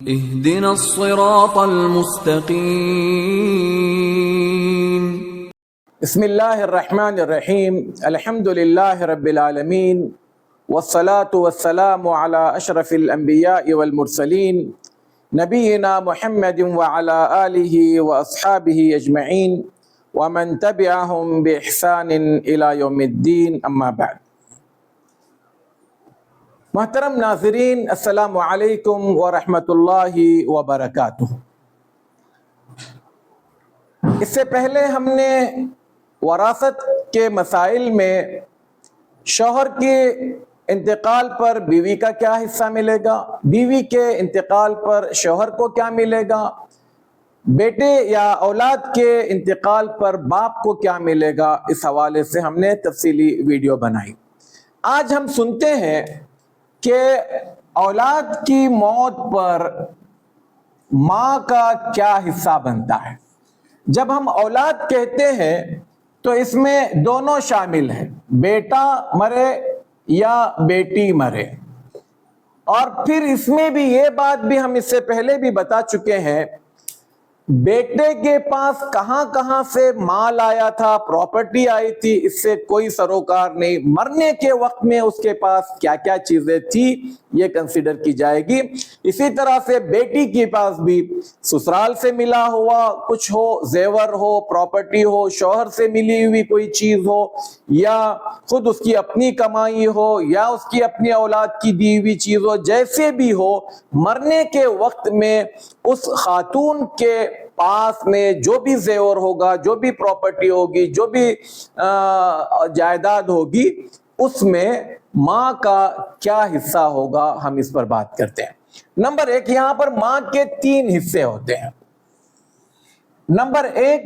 اهدنا الصراط المستقيم. بسم اللہ الرحمن الرحیم. الحمد للہ رب العالمین والصلاة والسلام علی اشرف الانبیاء والمرسلین نبینا محمد وعلی آلہ واصحابہ اجمعین ومن تبعہم باحسان الی یوم الدین. اما بعد. محترم ناظرین، السلام علیکم ورحمۃ اللہ وبرکاتہ. اس سے پہلے ہم نے وراثت کے مسائل میں شوہر کے انتقال پر بیوی کا کیا حصہ ملے گا، بیوی کے انتقال پر شوہر کو کیا ملے گا، بیٹے یا اولاد کے انتقال پر باپ کو کیا ملے گا، اس حوالے سے ہم نے تفصیلی ویڈیو بنائی. آج ہم سنتے ہیں کہ اولاد کی موت پر ماں کا کیا حصہ بنتا ہے. جب ہم اولاد کہتے ہیں تو اس میں دونوں شامل ہیں، بیٹا مرے یا بیٹی مرے. اور پھر اس میں بھی یہ بات بھی ہم اس سے پہلے بھی بتا چکے ہیں، بیٹے کے پاس کہاں کہاں سے مال آیا تھا، پراپرٹی آئی تھی، اس سے کوئی سروکار نہیں. مرنے کے وقت میں اس کے پاس کیا کیا چیزیں تھی یہ کنسیڈر کی جائے گی. اسی طرح سے بیٹی کے پاس بھی سسرال سے ملا ہوا کچھ ہو، زیور ہو، پراپرٹی ہو، شوہر سے ملی ہوئی کوئی چیز ہو، یا خود اس کی اپنی کمائی ہو، یا اس کی اپنی اولاد کی دی ہوئی چیز ہو، جیسے بھی ہو، مرنے کے وقت میں اس خاتون کے پاس میں جو بھی زیور ہوگا، جو بھی پراپرٹی ہوگی، جو بھی جائیداد ہوگی، اس میں ماں کا کیا حصہ ہوگا، ہم اس پر بات کرتے ہیں. نمبر ایک، یہاں پر ماں کے 3 حصے ہوتے ہیں. نمبر ایک،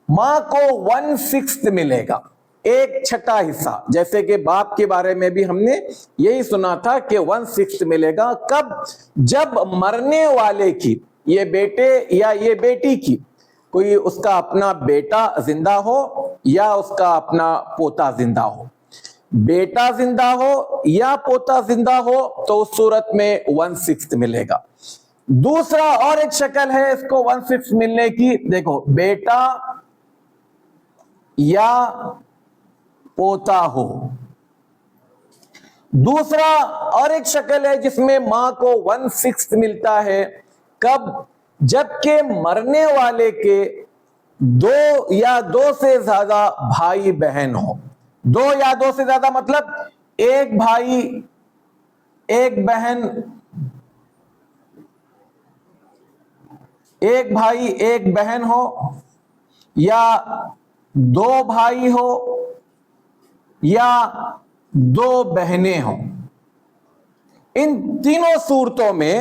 ماں کو 1/6 ملے گا، 1/6 حصہ. جیسے کہ باپ کے بارے میں بھی ہم نے یہی سنا تھا کہ 1/6 ملے گا. کب؟ جب مرنے والے کی، یہ بیٹے یا یہ بیٹی کی، کوئی اس کا اپنا بیٹا زندہ ہو یا اس کا اپنا پوتا زندہ ہو. بیٹا زندہ ہو یا پوتا زندہ ہو تو اس صورت میں 1/6 ملے گا. دوسرا اور ایک شکل ہے اس کو 1/6 ملنے کی. دیکھو، بیٹا یا پوتا ہو. دوسرا اور ایک شکل ہے جس میں ماں کو 1/6 ملتا ہے. کب؟ جبکہ مرنے والے کے 2 یا 2 سے زیادہ بھائی بہن ہو. 2 یا 2 سے زیادہ مطلب ایک بھائی ایک بہن، ایک بھائی ایک بہن ہو، یا 2 بھائی ہو، یا 2 بہنیں ہوں. ان تینوں صورتوں میں،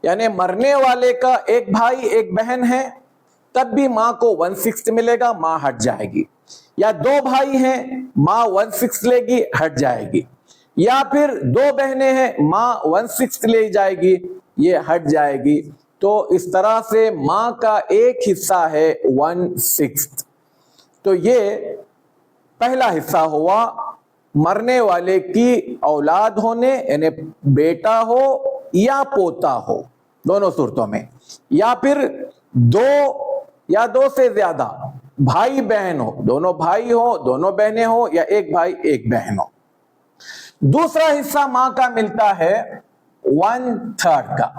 یعنی مرنے والے کا ایک بھائی ایک بہن ہے تب بھی ماں کو 1/6 ملے گا، ماں ہٹ جائے گی. یا 2 بھائی ہیں، ماں 1/6 لے گی، ہٹ جائے گی. یا پھر 2 بہنیں ہیں، ماں 1/6 لے جائے گی، یہ ہٹ جائے گی. تو اس طرح سے ماں کا ایک حصہ ہے 1/6. تو یہ پہلا حصہ ہوا مرنے والے کی اولاد ہونے، یعنی بیٹا ہو یا پوتا ہو، دونوں صورتوں میں. یا پھر 2 یا 2 سے زیادہ بھائی بہن ہو، دونوں بھائی ہو، دونوں بہنیں ہو، یا ایک بھائی ایک بہن ہو. دوسرا حصہ ماں کا ملتا ہے 1/3 کا.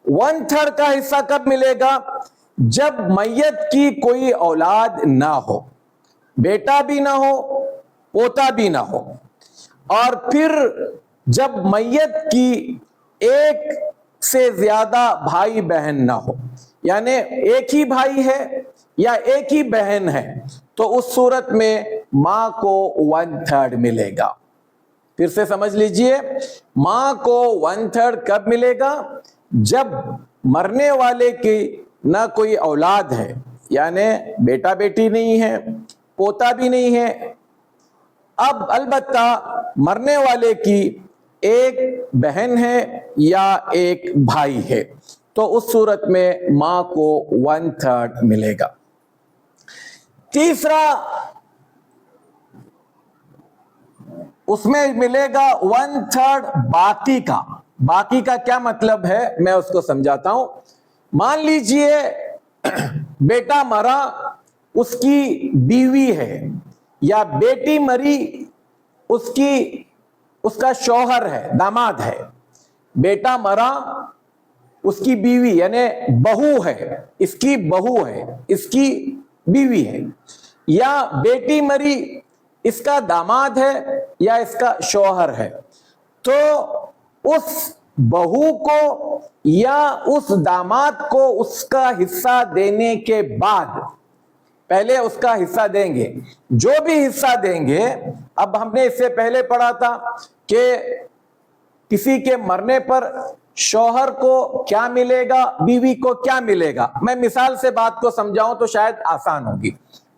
1/3 کا حصہ کب ملے گا؟ جب میت کی کوئی اولاد نہ ہو، بیٹا بھی نہ ہو، پوتا بھی نہ ہو. اور پھر جب میت کی 1 سے زیادہ بھائی بہن نہ ہو، یعنی ایک ہی بھائی ہے یا ایک ہی بہن ہے، تو اس صورت میں ماں کو 1/3 ملے گا. پھر سے سمجھ لیجئے، ماں کو 1/3 کب ملے گا؟ جب مرنے والے کی نہ کوئی اولاد ہے، یعنی بیٹا بیٹی نہیں ہے، پوتا بھی نہیں ہے. اب البتہ مرنے والے کی ایک بہن ہے یا ایک بھائی ہے، تو اس صورت میں ماں کو 1/3 ملے گا. تیسرا اس میں ملے گا 1/3 باقی کا. باقی کا کیا مطلب ہے میں اس کو سمجھاتا ہوں. مان لیجئے بیٹا مرا، اس کی بیوی ہے، یا بیٹی مری، اس کا شوہر ہے، داماد ہے. بیٹا مرا، اس کی بیوی یعنی بہو ہے، اس کی بہو ہے، اس کی بیوی ہے، یا بیٹی مری، اس کا داماد ہے یا اس کا شوہر ہے. تو اس بہو کو یا اس داماد کو اس کا حصہ دینے کے بعد، پہلے اس کا حصہ دیں گے، جو بھی حصہ دیں گے. اب ہم نے اس سے پہلے پڑھا تھا کہ کسی کے مرنے پر شوہر کو کیا ملے گا، بیوی کو کیا ملے گا. میں مثال سے بات کو سمجھاؤں تو شاید آسان ہوگی.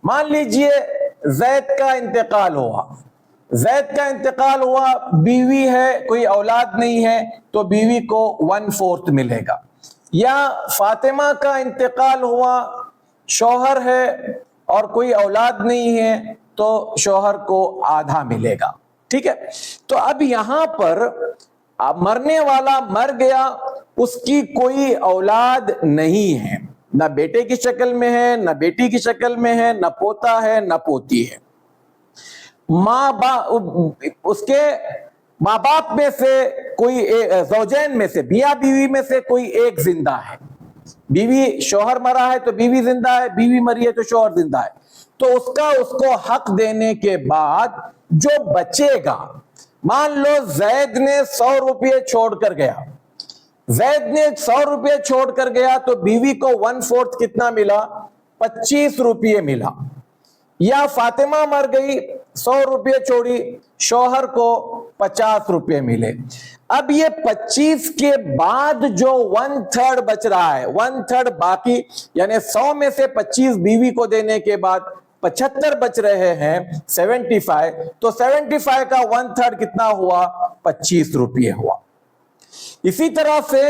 مان لیجئے زید کا انتقال ہوا، بیوی ہے، کوئی اولاد نہیں ہے تو بیوی کو 1/4 ملے گا. یا فاطمہ کا انتقال ہوا، شوہر ہے اور کوئی اولاد نہیں ہے تو شوہر کو آدھا ملے گا. ٹھیک ہے. تو اب یہاں پر مرنے والا مر گیا، اس کی کوئی اولاد نہیں ہے، نہ بیٹے کی شکل میں ہے، نہ بیٹی کی شکل میں ہے، نہ پوتا ہے، نہ پوتی ہے. اس کے ماں باپ میں سے کوئی زوجین میں سے، میاں بیوی میں سے کوئی ایک زندہ ہے. بیوی، شوہر مرا ہے تو بیوی زندہ ہے، بیوی مری ہے تو شوہر زندہ ہے. تو اس کو حق دینے کے بعد جو بچے گا، مان لو زید نے 100 روپے چھوڑ کر گیا تو بیوی کو 1/4 کتنا ملا؟ 25 روپے ملا. یا فاطمہ مر گئی، 100 روپے چھوڑی، شوہر کو 50 روپے ملے. اب یہ 25 کے بعد جو 1/3 بچ رہا ہے، 1/3 باقی، یعنی 100 میں سے 25 بیوی کو دینے کے بعد 75 بچ رہے ہیں، 75. تو 75 کا 1/3 کتنا ہوا؟ 25 روپے ہوا. اسی طرح سے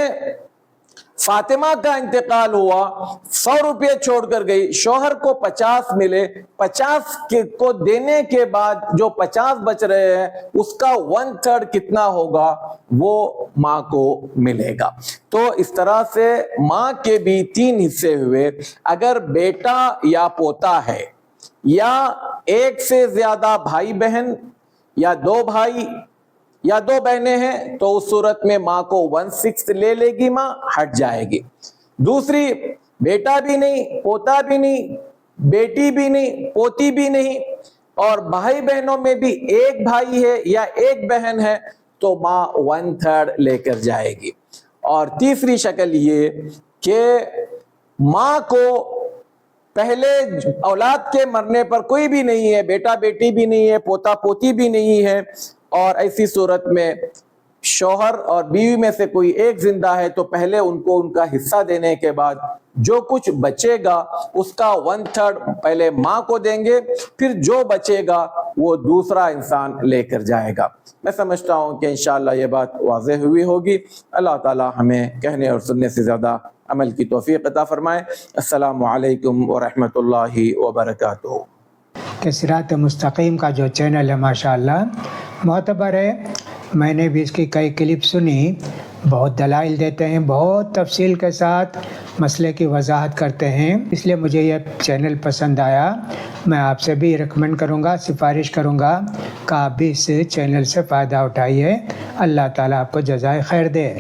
فاطمہ کا انتقال ہوا، 100 روپے چھوڑ کر گئی، شوہر کو 50 ملے، 50 کو دینے کے بعد جو 50 بچ رہے ہیں اس کا 1/3 کتنا ہوگا؟ وہ ماں کو ملے گا. تو اس طرح سے ماں کے بھی 3 حصے ہوئے. اگر بیٹا یا پوتا ہے، یا ایک سے زیادہ بھائی بہن، یا 2 بھائی یا 2 بہنیں ہیں، تو اس صورت میں ماں کو 1/6 لے لے گی، ماں ہٹ جائے گی. دوسری، بیٹا بھی نہیں، پوتا بھی نہیں، بیٹی بھی نہیں، پوتی بھی نہیں، اور بھائی بہنوں میں بھی ایک بھائی ہے یا ایک بہن ہے تو ماں 1/3 لے کر جائے گی. اور تیسری شکل یہ کہ ماں کو پہلے اولاد کے مرنے پر کوئی بھی نہیں ہے، بیٹا بیٹی بھی نہیں ہے، پوتا پوتی بھی نہیں ہے، اور ایسی صورت میں شوہر اور بیوی میں سے کوئی ایک زندہ ہے تو پہلے ان کو ان کا حصہ دینے کے بعد جو کچھ بچے گا اس کا 1/3 پہلے ماں کو دیں گے، پھر جو بچے گا وہ دوسرا انسان لے کر جائے گا. میں سمجھتا ہوں کہ انشاءاللہ یہ بات واضح ہوئی ہوگی. اللہ تعالی ہمیں کہنے اور سننے سے زیادہ عمل کی توفیق عطا فرمائے. السلام علیکم ورحمۃ اللہ وبرکاتہ. کہ صراط مستقیم کا جو چینل ہے ماشاءاللہ معتبر ہے. میں نے بھی اس کی کئی کلپ سنی، بہت دلائل دیتے ہیں، بہت تفصیل کے ساتھ مسئلے کی وضاحت کرتے ہیں، اس لیے مجھے یہ چینل پسند آیا. میں آپ سے بھی ریکمنڈ کروں گا، سفارش کروں گا کہ آپ بھی اس چینل سے فائدہ اٹھائیے. اللہ تعالیٰ آپ کو جزائے خیر دے.